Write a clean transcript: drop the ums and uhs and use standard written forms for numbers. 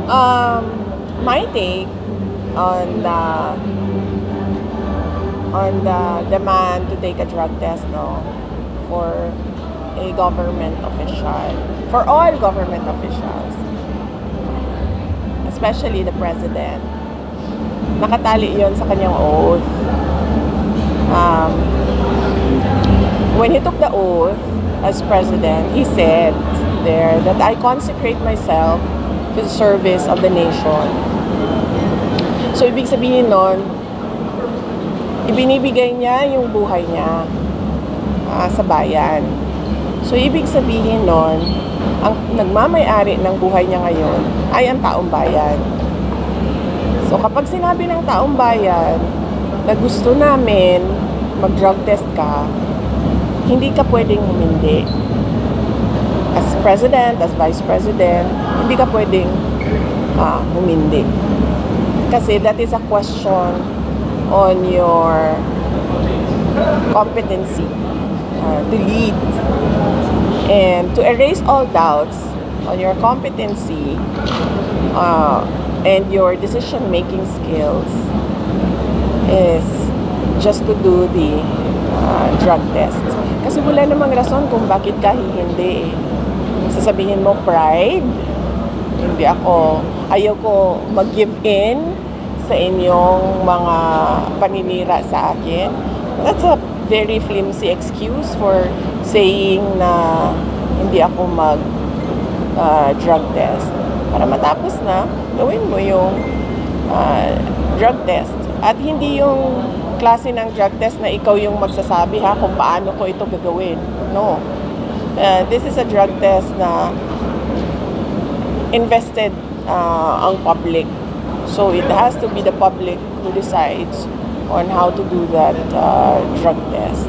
My take on the demand to take a drug test, no, for a government official, for all government officials, especially the president. Nakatali yon sa kanyang oath. When he took the oath as president, he said there that I consecrate myself to the service of the nation. So, ibig sabihin nun, ibinibigay niya yung buhay niya sa bayan. So, ibig sabihin nun, ang nagmamay-ari ng buhay niya ngayon ay ang taong bayan. So, kapag sinabi ng taong bayan na gusto namin mag-drug test ka, hindi ka pwedeng humindi. As president, as vice president, hindi ka pwedeng humindi. Kasi that is a question on your competency to lead. And to erase all doubts on your competency and your decision-making skills is just to do the drug test. Kasi wala namang rason kung bakit ka hindi. Sasabihin mo, pride, ayaw ko mag-give in sa inyong mga paninira sa akin. That's a very flimsy excuse for saying na hindi ako mag-drug test. Para matapos na, gawin mo yung drug test. At hindi yung klase ng drug test na ikaw yung magsasabi kung paano ko ito gagawin. No. This is a drug test na invested ang public. So it has to be the public who decides on how to do that drug test.